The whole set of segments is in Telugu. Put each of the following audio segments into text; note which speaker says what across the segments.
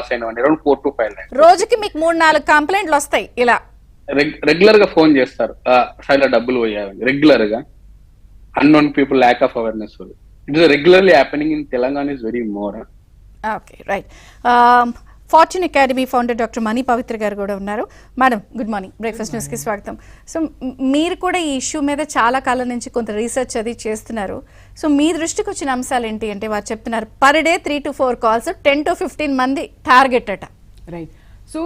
Speaker 1: లాస్ అయినవండి, అరౌండ్ 4 to 5 lakhs.
Speaker 2: రోజుకి మీకు 3-4 కంప్లైంట్లు వస్తాయి ఇలా?
Speaker 1: రెగ్యులర్ గా ఫోన్ చేస్తారు, ఇలా డబ్బులు పోయాయని. రెగ్యులర్ గా unknown people, lack of awareness. It is regularly happening in Telangana is very more.
Speaker 2: Okay, right. Fortune academy founder doctor Mani Pavitra గారు కూడా ఉన్నారు. మేడం, గుడ్ మార్నింగ్, బ్రేక్ఫాస్ట్ న్యూస్కి స్వాగతం. సో మీరు కూడా ఈ ఇష్యూ మీద చాలా కాలం నుంచి కొంత రీసెర్చ్ అది చేస్తున్నారు. సో మీ దృష్టికి వచ్చిన అంశాలు ఏంటి అంటే, వారు చెప్తున్నారు per day 3 to 4 calls, 10 to 15 మంది టార్గెట్ అట.
Speaker 3: రైట్. సో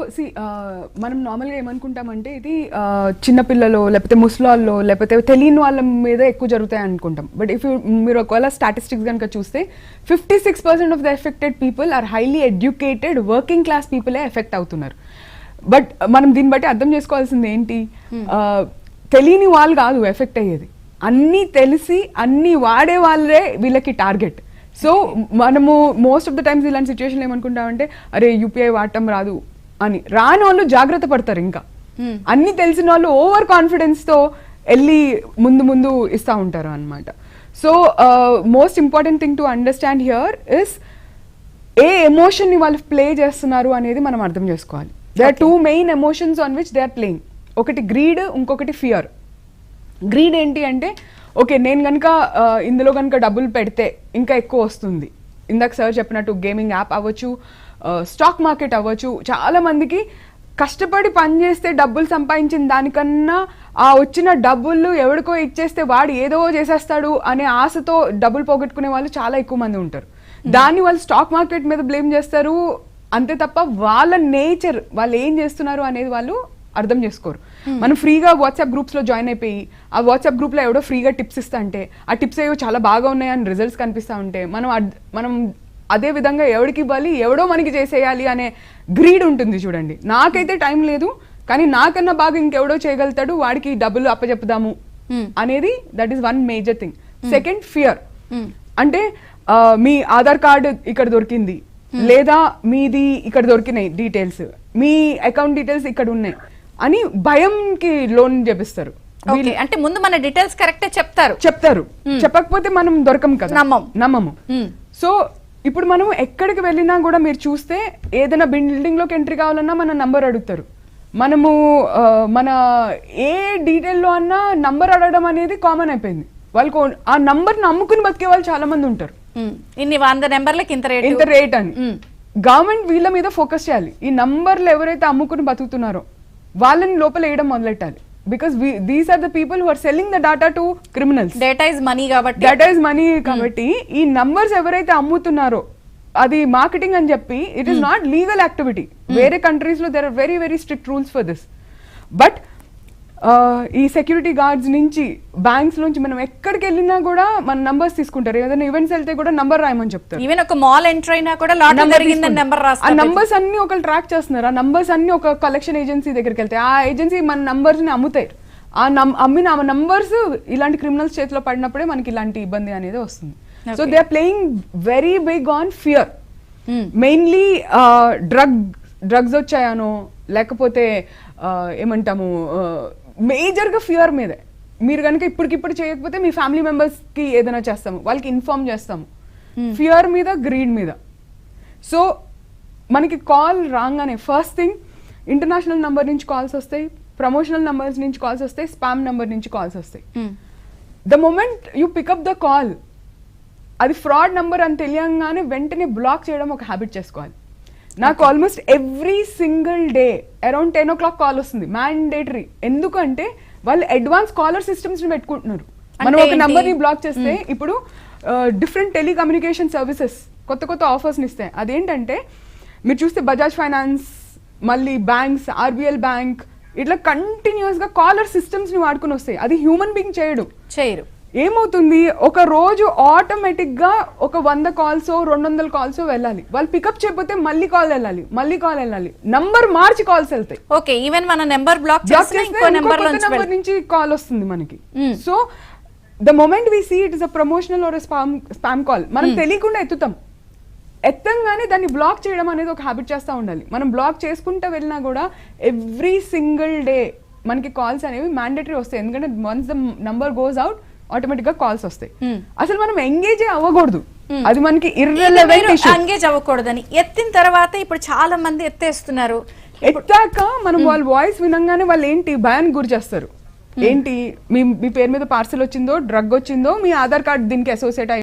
Speaker 3: మనం నార్మల్గా ఏమనుకుంటామంటే ఇది చిన్నపిల్లలు లేకపోతే ముసలాళ్ళు లేకపోతే తెలియని వాళ్ళ మీద ఎక్కువ జరుగుతాయి అనుకుంటాం. బట్ మీరు ఒకవేళ స్టాటిస్టిక్స్ కనుక చూస్తే 56% of the affected people are highly educated working class పీపులే ఎఫెక్ట్ అవుతున్నారు. బట్ మనం దీన్ని బట్టి అర్థం చేసుకోవాల్సింది ఏంటి, తెలియని వాళ్ళు కాదు ఎఫెక్ట్ అయ్యేది, అన్నీ తెలిసి అన్నీ వాడే వాళ్ళే వీళ్ళకి టార్గెట్. సో మనము మోస్ట్ ఆఫ్ ద టైమ్స్ ఇలాంటి సిచ్యువేషన్ ఏమనుకుంటామంటే, అరే యూపీఐ వాడటం రాదు అని. రాని వాళ్ళు జాగ్రత్త పడతారు, ఇంకా అన్ని తెలిసిన వాళ్ళు ఓవర్ కాన్ఫిడెన్స్ తో వెళ్ళి ముందు ఇస్తూ ఉంటారు అనమాట. So most important thing to understand here is ఏ ఎమోషన్ ని వాళ్ళు ప్లే చేస్తున్నారు అనేది మనం అర్థం చేసుకోవాలి. They are 2 main emotions on which they are playing. ఒకటి గ్రీడ్, ఇంకొకటి ఫియర్. గ్రీడ్ ఏంటి అంటే, ఓకే నేను కనుక ఇందులో కనుక డబ్బులు పెడితే ఇంకా ఎక్కువ వస్తుంది. ఇందాక సార్ చెప్పినట్టు గేమింగ్ యాప్ అవ్వచ్చు, స్టాక్ మార్కెట్ అవ్వచ్చు. చాలా మందికి కష్టపడి పని చేస్తే డబ్బులు సంపాదించిన దానికన్నా ఆ వచ్చిన డబ్బులు ఎవరికో ఇచ్చేస్తే వాడు ఏదో చేసేస్తాడు అనే ఆశతో డబ్బులు పోగొట్టుకునే వాళ్ళు చాలా ఎక్కువ మంది ఉంటారు. దాన్ని వాళ్ళు స్టాక్ మార్కెట్ మీద బ్లేమ్ చేస్తారు, అంతే తప్ప వాళ్ళ నేచర్, వాళ్ళు ఏం చేస్తున్నారు అనేది వాళ్ళు అర్థం చేసుకోరు. మనం ఫ్రీగా వాట్సాప్ గ్రూప్స్లో జాయిన్ అయిపోయి ఆ వాట్సాప్ గ్రూప్లో ఎవడో ఫ్రీగా టిప్స్ ఇస్తా అంటే ఆ టిప్స్ ఏవో చాలా బాగా ఉన్నాయని రిజల్ట్స్ కనిపిస్తూ ఉంటే మనం అదే విధంగా ఎవడికి ఇవ్వాలి, ఎవడో మనకి చేసేయాలి అనే గ్రీడ్ ఉంటుంది చూడండి. నాకైతే టైం లేదు కానీ నాకన్నా బాగా ఇంకెవడో చేయగలుగుతాడు, వాడికి డబ్బులు అప్పచెప్పుదాము అనేది that is one major thing. Second, fear. అంటే మీ ఆధార్ కార్డు ఇక్కడ దొరికింది, లేదా మీది ఇక్కడ దొరికినాయి డీటెయిల్స్, మీ అకౌంట్ డీటెయిల్స్ ఇక్కడ ఉన్నాయి అని భయంకి లోన్ చేపిస్తారు.
Speaker 2: అంటే ముందు మన డీటెయిల్స్ కరెక్టే చెప్తారు.
Speaker 3: చెప్పకపోతే మనం దొరకం కదా, నమ్మము. సో ఇప్పుడు మనం ఎక్కడికి వెళ్ళినా కూడా మీరు చూస్తే ఏదైనా బిల్డింగ్ లోకి ఎంట్రీ కావాలన్నా మన నంబర్ అడుగుతారు. మనము మన ఏ డీటెయిల్లో అన్నా నంబర్ అడగడం అనేది కామన్ అయిపోయింది. వాళ్ళకు ఆ నంబర్ నమ్ముకుని బతికే వాళ్ళు చాలా మంది ఉంటారు.
Speaker 2: ఇన్ని 100 నెంబర్లకి ఇంత
Speaker 3: రేట్ అని. గవర్నమెంట్ వీళ్ళ మీద ఫోకస్ చేయాలి. ఈ నంబర్లు ఎవరైతే అమ్ముకుని బతుకుతున్నారో వాళ్ళని లోపల వేయడం మొదలెట్టాలి. Because these are the people who are selling the data to criminals.
Speaker 2: Data is money
Speaker 3: కాబట్టి ఈ నంబర్స్ ఎవరైతే అమ్ముతున్నారో అది మార్కెటింగ్ అని చెప్పి it is not legal activity. వేరే కంట్రీస్ లో there are very very strict rules for this. But ఈ సెక్యూరిటీ గార్డ్స్ నుంచి, బ్యాంక్స్ నుంచి మనం ఎక్కడికి వెళ్ళినా కూడా మన నంబర్స్ తీసుకుంటారు. ఏదైనా ఈవెంట్స్ వెళ్తే కూడా నంబర్ రాయమని చెప్తారు.
Speaker 2: ఈవెన్ ఒక మాల్ ఎంటర్ అయినా కూడా లాటరీ జరిగిందని నంబర్ రాస్తారు.
Speaker 3: ఆ నంబర్స్ అన్ని ఒకళ్ళు ట్రాక్ చేస్తున్నారు. ఆ నంబర్స్ అన్ని ఒక కలెక్షన్ ఏజెన్సీ దగ్గరికి వెళ్తాయి. ఆ ఏజెన్సీ మన నంబర్స్ ని అమ్ముతాయి. అమ్మిన ఆ నంబర్స్ ఇలాంటి క్రిమినల్స్ చేతిలో పడినప్పుడే మనకి ఇలాంటి ఇబ్బంది అనేది వస్తుంది. So they are playing very big on fear. Mainly drugs వచ్చాయనో లేకపోతే ఏమంటాము మేజర్గా ఫియర్ మీదే. మీరు కనుక ఇప్పటికిప్పుడు చేయకపోతే మీ ఫ్యామిలీ మెంబర్స్కి ఏదైనా చేస్తాము, వాళ్ళకి ఇన్ఫార్మ్ చేస్తాము. ఫియర్ మీద, గ్రీడ్ మీద. సో మనకి కాల్ రాగానే ఫస్ట్ థింగ్ ఇంటర్నేషనల్ నంబర్ నుంచి కాల్స్ వస్తాయి, ప్రమోషనల్ నంబర్స్ నుంచి కాల్స్ వస్తాయి, స్పామ్ నంబర్ నుంచి కాల్స్ వస్తాయి. The moment you pick up the call, అది ఫ్రాడ్ నంబర్ అని తెలియగానే వెంటనే బ్లాక్ చేయడం ఒక హ్యాబిట్ చేసుకోవాలి. నాకు almost every single day around 10 o'clock call వస్తుంది, మ్యాండేటరీ. ఎందుకంటే వాళ్ళు అడ్వాన్స్ కాలర్ సిస్టమ్స్ ని పెట్టుకుంటున్నారు. మనం ఒక నంబర్ ని బ్లాక్ చేస్తే ఇప్పుడు డిఫరెంట్ టెలికమ్యూనికేషన్ సర్వీసెస్ కొత్త ఆఫర్స్ ని ఇస్తాయి. అదేంటంటే మీరు చూస్తే బజాజ్ ఫైనాన్స్, మళ్ళీ బ్యాంక్స్, ఆర్బిఎల్ బ్యాంక్, ఇట్లా కంటిన్యూస్ గా కాలర్ సిస్టమ్స్ ని వాడుకుని వస్తాయి. అది హ్యూమన్ బీయింగ్ చేయరు. ఏమవుతుంది, ఒక రోజు ఆటోమేటిక్ గా ఒక 100 calls 200 calls వెళ్ళాలి. వాళ్ళు పికప్ చేయకపోతే మళ్ళీ కాల్ వెళ్ళాలి, నంబర్ మార్చి కాల్స్ వెళ్తాయి.
Speaker 2: ఓకే, ఈవెన్ మన నెంబర్ బ్లాక్
Speaker 3: నెంబర్ నుంచి కాల్ వస్తుంది మనకి. So the moment we see it is a promotional or spam call, మనం తెలియకుండా ఎత్తంగానే దాన్ని బ్లాక్ చేయడం అనేది ఒక హ్యాబిట్ చేస్తూ ఉండాలి. మనం బ్లాక్ చేసుకుంటూ వెళ్ళినా కూడా ఎవ్రీ సింగిల్ డే మనకి కాల్స్ అనేవి మ్యాండేటరీ వస్తాయి. ఎందుకంటే once the number goes out automatic గా కాల్స్ వస్తాయి. అసలు మనం ఎంగేజ్ అవ్వకూడదు. అది మనకి ఇర్రెలవెంట్ ఇష్యూ.
Speaker 2: ఎంగేజ్ అవ్వకూడదని ఎత్తిన తర్వాత ఇప్పుడు చాలా మంది ఎత్తేస్తున్నారు.
Speaker 3: ఎత్తాక మనం వాళ్ళ వాయిస్ వినంగానే వాళ్ళు ఏంటి భయానికి గురి చేస్తారు. ఏంటి మీ పేరు మీద పార్సల్ వచ్చిందో, డ్రగ్ వచ్చిందో, మీ ఆధార్ కార్డ్ దీనికి అసోసియేట్